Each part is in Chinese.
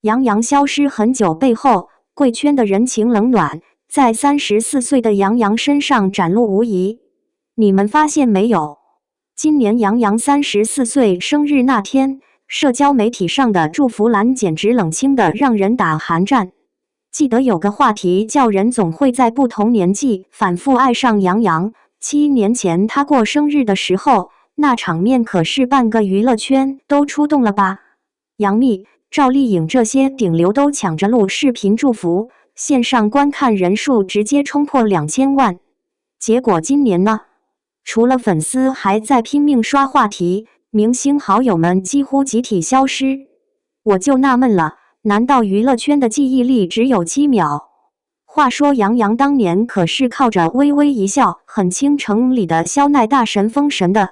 杨洋消失很久背后，贵圈的人情冷暖在34岁的杨洋身上展露无遗。你们发现没有？今年杨洋34岁生日那天，社交媒体上的祝福栏简直冷清的让人打寒战。记得有个话题叫人总会在不同年纪反复爱上杨洋。7年前他过生日的时候，那场面可是半个娱乐圈都出动了吧？杨幂、赵丽颖这些顶流都抢着录视频祝福，线上观看人数直接冲破2000万。结果今年呢？除了粉丝还在拼命刷话题，明星好友们几乎集体消失。我就纳闷了，难道娱乐圈的记忆力只有7秒？话说杨洋当年可是靠着微微一笑很倾城里的肖奈大神封神的。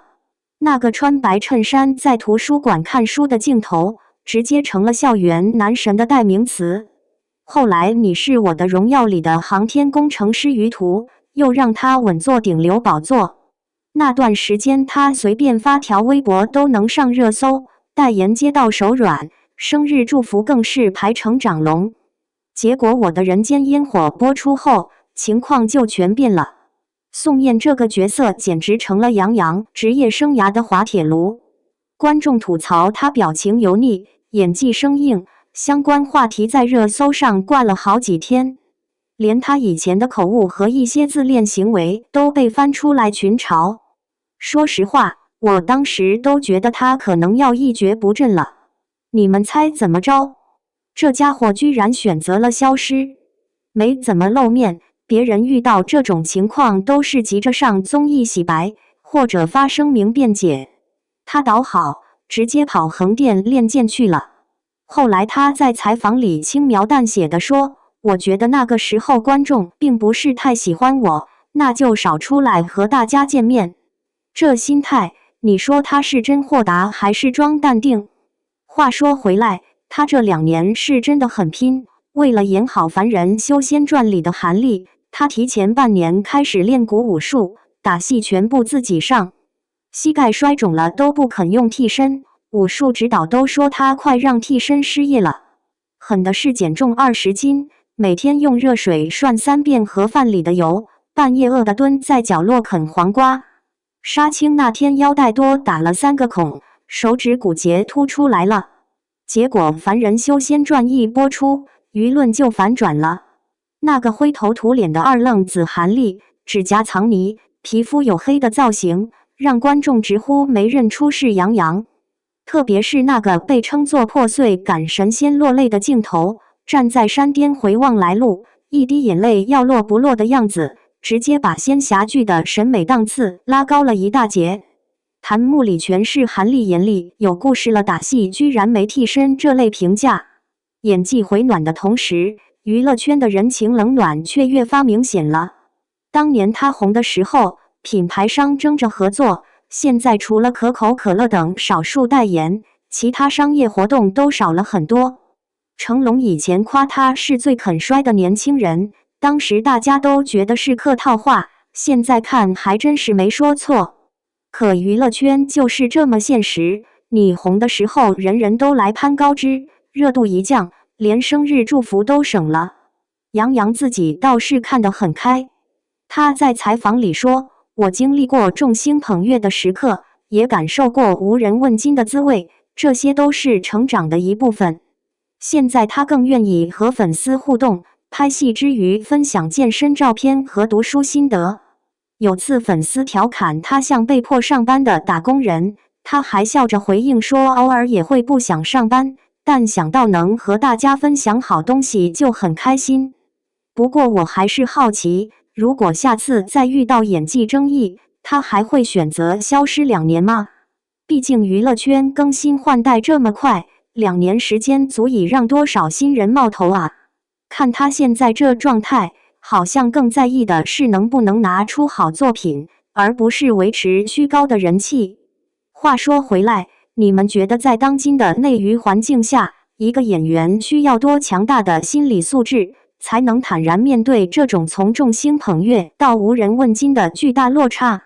那个穿白衬衫在图书馆看书的镜头，直接成了校园男神的代名词。后来你是我的荣耀里的航天工程师于途，又让他稳坐顶流宝座。那段时间他随便发条微博都能上热搜，代言接到手软，生日祝福更是排成长龙。结果我的人间烟火播出后，情况就全变了。宋焰这个角色简直成了杨洋职业生涯的滑铁卢。观众吐槽他表情油腻，演技生硬，相关话题在热搜上挂了好几天。连他以前的口误和一些自恋行为都被翻出来群嘲。说实话，我当时都觉得他可能要一蹶不振了。你们猜怎么着？这家伙居然选择了消失，没怎么露面。别人遇到这种情况都是急着上综艺洗白，或者发声明辩解。他倒好，直接跑横店练剑去了。后来他在采访里轻描淡写地说，我觉得那个时候观众并不是太喜欢我，那就少出来和大家见面。这心态，你说他是真豁达还是装淡定？话说回来，他这2年是真的很拼，为了演好《凡人修仙传》里的韩立，他提前半年开始练鼓武术，打戏全部自己上。膝盖摔肿了都不肯用替身，武术指导都说他快让替身失业了。狠的是减重20斤，每天用热水涮3遍盒饭里的油，半夜饿得蹲在角落啃黄瓜。杀青那天腰带多打了3个孔，手指骨节凸出来了。结果《凡人修仙传》一播出，舆论就反转了。那个灰头土脸的二愣子韩立，指甲藏泥，皮肤黝黑的造型，让观众直呼没认出是杨洋。特别是那个被称作破碎感神仙落泪的镜头，站在山巅回望来路，一滴眼泪要落不落的样子，直接把仙侠剧的审美档次拉高了一大截。弹幕里全是韩立眼里有故事了，打戏居然没替身这类评价。演技回暖的同时，娱乐圈的人情冷暖却越发明显了。当年他红的时候，品牌商争着合作，现在除了可口可乐等少数代言，其他商业活动都少了很多。成龙以前夸他是最肯摔的年轻人，当时大家都觉得是客套话，现在看还真是没说错。可娱乐圈就是这么现实，你红的时候人人都来攀高枝，热度一降，连生日祝福都省了。杨洋自己倒是看得很开，他在采访里说，我经历过众星捧月的时刻，也感受过无人问津的滋味，这些都是成长的一部分。现在他更愿意和粉丝互动，拍戏之余分享健身照片和读书心得。有次粉丝调侃他像被迫上班的打工人，他还笑着回应说偶尔也会不想上班，但想到能和大家分享好东西就很开心。不过我还是好奇，如果下次再遇到演技争议，他还会选择消失2年吗？毕竟娱乐圈更新换代这么快，2年时间足以让多少新人冒头啊！看他现在这状态，好像更在意的是能不能拿出好作品，而不是维持虚高的人气。话说回来，你们觉得在当今的内娱环境下，一个演员需要多强大的心理素质，才能坦然面对这种从众星捧月到无人问津的巨大落差？